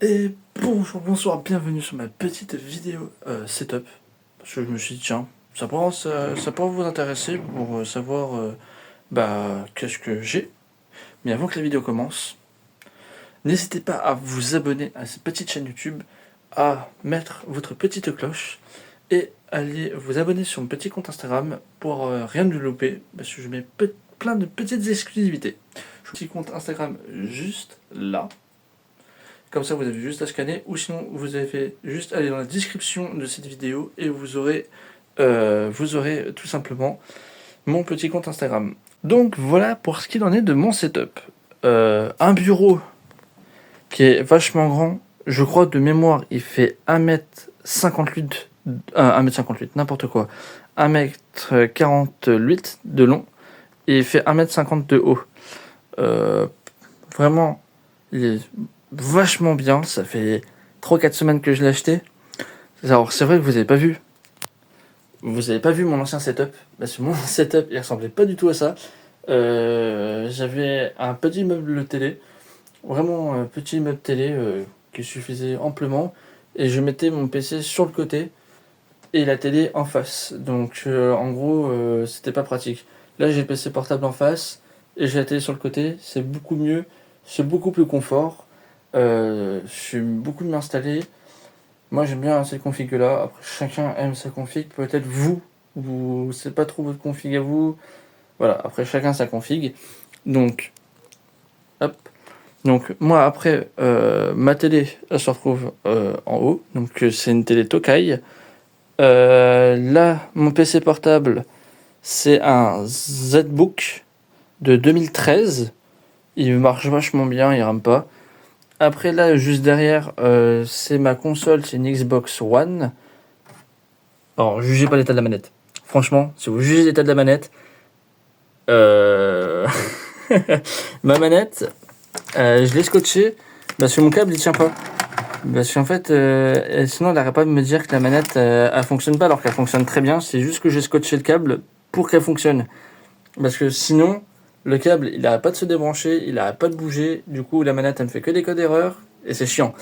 Et bonjour, bonsoir, bienvenue sur ma petite vidéo setup. Parce que je me suis dit, tiens, ça pourra vous intéresser pour savoir qu'est-ce que j'ai. Mais avant que la vidéo commence, n'hésitez pas à vous abonner à cette petite chaîne YouTube, à mettre votre petite cloche et allez vous abonner sur mon petit compte Instagram pour rien ne louper. Parce que je mets plein de petites exclusivités. Je petit compte Instagram juste là. Comme ça, vous avez juste à scanner, ou sinon, vous avez juste à aller dans la description de cette vidéo et vous aurez tout simplement mon petit compte Instagram. Donc voilà pour ce qu'il en est de mon setup. Un bureau qui est vachement grand. Je crois de mémoire, il fait 1m58, 1m58, n'importe quoi. 1m48 de long et il fait 1m50 de haut. Euh, Vraiment, il est vachement bien. Ça fait 3-4 semaines que je l'ai acheté. Alors, c'est vrai que vous n'avez pas vu. Vous avez pas vu mon ancien setup. Parce que mon setup, il ressemblait pas du tout à ça. J'avais un petit meuble télé. Vraiment un petit meuble télé qui suffisait amplement. Et je mettais mon PC sur le côté et la télé en face. Donc, en gros, c'était pas pratique. Là, j'ai le PC portable en face et j'ai la télé sur le côté. C'est beaucoup mieux. C'est beaucoup plus confort. Je suis beaucoup mieux installé. Moi j'aime bien cette config là. Après chacun aime sa config. Peut-être vous c'est pas trop votre config à vous. Voilà, après chacun sa config. Donc hop. Donc moi après ma télé elle se retrouve en haut. Donc c'est une télé Tokai. Là mon PC portable c'est un ZBook de 2013. Il marche vachement bien, il rame pas. Après là juste derrière c'est ma console, c'est une Xbox One. Alors, jugez pas l'état de la manette. Franchement, si vous jugez l'état de la manette, euh... ma manette, je l'ai scotchée parce que mon câble il tient pas. Parce qu'en fait, sinon elle n'arrête pas de me dire que la manette elle fonctionne pas alors qu'elle fonctionne très bien. C'est juste que j'ai scotché le câble pour qu'elle fonctionne. Parce que sinon, le câble il n'arrête pas de se débrancher, il n'arrête pas de bouger. Du coup, la manette elle me fait que des codes erreurs et c'est chiant.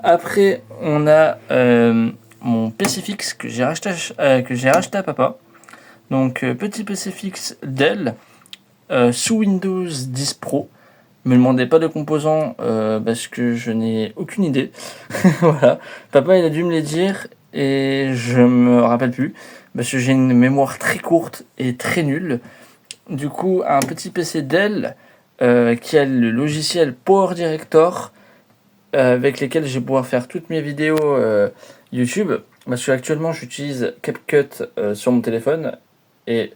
Après, on a mon PC fixe que j'ai racheté à papa. Donc, petit PC fixe Dell sous Windows 10 Pro. Me demandez pas de composants parce que je n'ai aucune idée. Voilà. Papa, il a dû me les dire et je me rappelle plus parce que j'ai une mémoire très courte et très nulle. Du coup, un petit PC Dell qui a le logiciel Power Director avec lesquels je vais pouvoir faire toutes mes vidéos YouTube. Parce que actuellement j'utilise CapCut sur mon téléphone. Et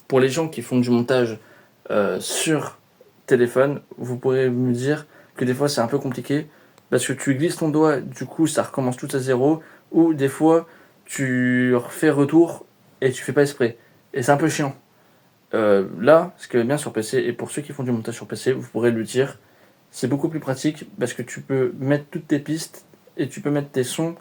pour les gens qui font du montage sur téléphone, vous pourrez me dire que des fois c'est un peu compliqué. Parce que tu glisses ton doigt, du coup ça recommence tout à zéro. Ou des fois tu refais retour et tu fais pas exprès. Et c'est un peu chiant. Là, ce qui est bien sur PC, et pour ceux qui font du montage sur PC, vous pourrez le dire, c'est beaucoup plus pratique parce que tu peux mettre toutes tes pistes et tu peux mettre tes sons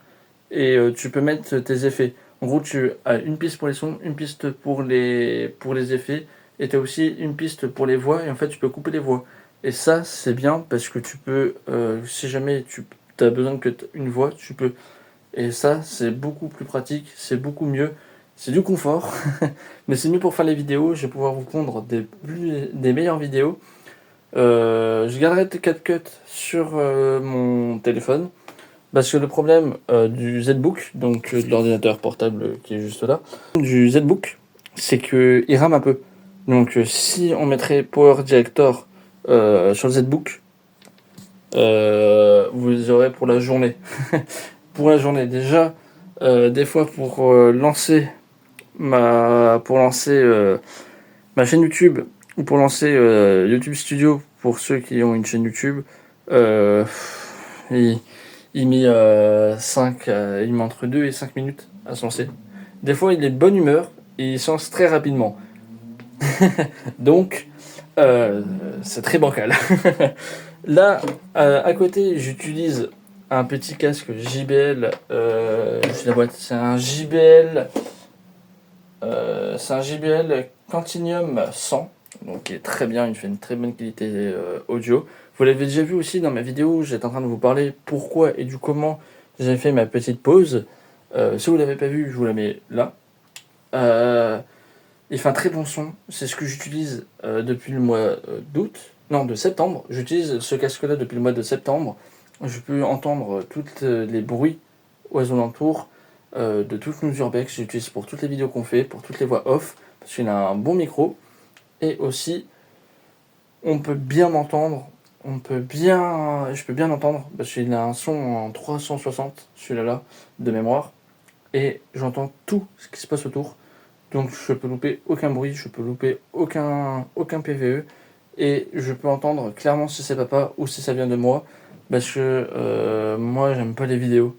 et tu peux mettre tes effets. En gros, tu as une piste pour les sons, une piste pour les effets et tu as aussi une piste pour les voix et en fait tu peux couper les voix. Et ça, c'est bien parce que tu peux, si jamais tu as besoin que une voix, tu peux. Et ça, c'est beaucoup plus pratique, c'est beaucoup mieux. C'est du confort, mais c'est mieux pour faire les vidéos. Je vais pouvoir vous pondre des meilleures vidéos. Je garderai CapCut sur mon téléphone parce que le problème du ZBook, donc de l'ordinateur portable qui est juste là, du ZBook, c'est qu'il rame un peu. Donc si on mettrait Power Director sur le ZBook, vous aurez pour la journée. Pour la journée déjà, des fois pour lancer ma chaîne YouTube ou pour lancer YouTube Studio pour ceux qui ont une chaîne YouTube, euh, il, il met il met entre 2 et 5 minutes à se lancer. Des fois il est de bonne humeur et il se lance très rapidement. Donc c'est très bancal. Là à côté j'utilise un petit casque JBL, la boîte, c'est un JBL Quantinium 100, donc qui est très bien, il fait une très bonne qualité audio. Vous l'avez déjà vu aussi dans ma vidéo, j'étais en train de vous parler pourquoi et du comment j'ai fait ma petite pause. Si vous l'avez pas vu, je vous la mets là. Il fait un très bon son, c'est ce que j'utilise depuis le mois d'août, non de septembre. J'utilise ce casque-là depuis le mois de septembre. Je peux entendre tous les bruits aux alentours de toutes nos urbex. J'utilise pour toutes les vidéos qu'on fait, pour toutes les voix off, parce qu'il a un bon micro. Et aussi, on peut bien m'entendre, je peux bien entendre, parce qu'il a un son en 360, celui-là, de mémoire. Et j'entends tout ce qui se passe autour. Donc je peux louper aucun bruit, je peux louper aucun PVE. Et je peux entendre clairement si c'est papa ou si ça vient de moi. Parce que moi j'aime pas les vidéos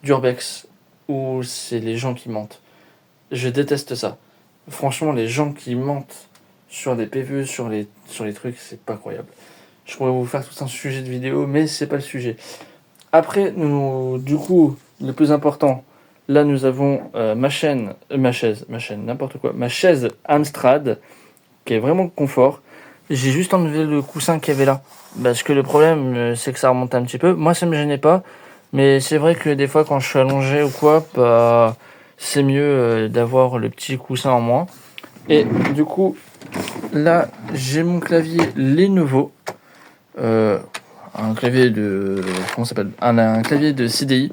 d'urbex où c'est les gens qui mentent. Je déteste ça. Franchement, les gens qui mentent sur des PVE, sur les trucs, c'est pas croyable. Je pourrais vous faire tout un sujet de vidéo, mais c'est pas le sujet. Après, du coup, le plus important, là nous avons ma chaîne, n'importe quoi, ma chaise Amstrad, qui est vraiment confort. J'ai juste enlevé le coussin qu'il y avait là, parce que le problème, c'est que ça remonte un petit peu. Moi, ça me gênait pas, mais c'est vrai que des fois, quand je suis allongé ou quoi, bah, c'est mieux d'avoir le petit coussin en moins. Et du coup, là, j'ai mon clavier Lenovo, un clavier de, comment ça s'appelle, un clavier de CDI,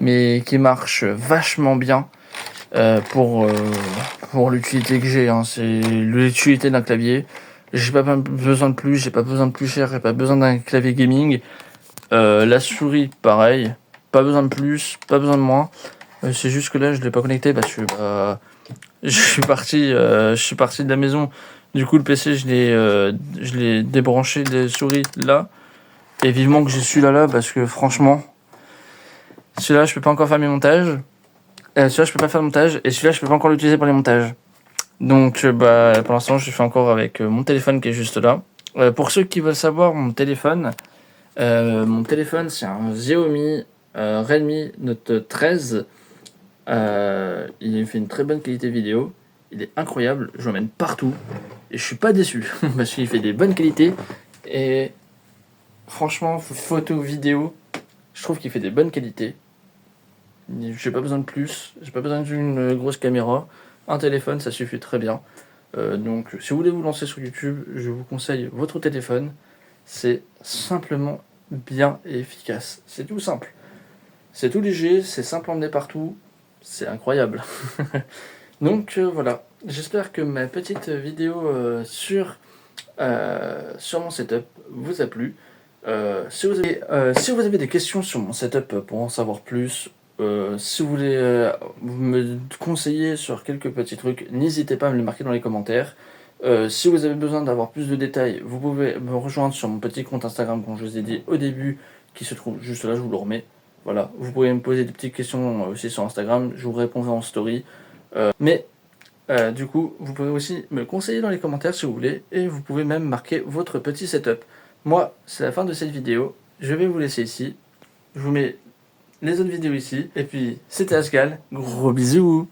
mais qui marche vachement bien pour l'utilité que j'ai. Hein. C'est l'utilité d'un clavier. J'ai pas besoin de plus, j'ai pas besoin de plus cher, j'ai pas besoin d'un clavier gaming. La souris, pareil. Pas besoin de plus, pas besoin de moins. C'est juste que là, je l'ai pas connecté parce que je suis parti de la maison. Du coup, le PC, je l'ai débranché des souris là. Et vivement que j'ai celui-là parce que franchement, celui-là, je peux pas encore faire mes montages. Celui-là, je peux pas faire de montage. Et celui-là, je peux pas encore l'utiliser pour les montages. Donc, pour l'instant, je fais encore avec mon téléphone qui est juste là. Pour ceux qui veulent savoir, mon téléphone, c'est un Xiaomi Redmi Note 13. Il fait une très bonne qualité vidéo. Il est incroyable. Je l'emmène partout. Et je suis pas déçu. Parce qu'il fait des bonnes qualités. Et franchement, photo, vidéo, je trouve qu'il fait des bonnes qualités. J'ai pas besoin de plus. J'ai pas besoin d'une grosse caméra. Un téléphone, ça suffit très bien. Donc, si vous voulez vous lancer sur YouTube, je vous conseille votre téléphone. C'est simplement bien et efficace. C'est tout simple. C'est tout léger, c'est simple à emmener partout. C'est incroyable. Donc voilà. J'espère que ma petite vidéo sur mon setup vous a plu. Si vous avez des questions sur mon setup pour en savoir plus, si vous voulez me conseiller sur quelques petits trucs, n'hésitez pas à me les marquer dans les commentaires. Si vous avez besoin d'avoir plus de détails, vous pouvez me rejoindre sur mon petit compte Instagram, comme je vous ai dit au début, qui se trouve juste là, je vous le remets. Voilà, vous pouvez me poser des petites questions aussi sur Instagram, je vous répondrai en story. Du coup, vous pouvez aussi me conseiller dans les commentaires si vous voulez, et vous pouvez même marquer votre petit setup. Moi, c'est la fin de cette vidéo, je vais vous laisser ici. Je vous mets les autres vidéos ici, et puis c'était Asgal, gros bisous.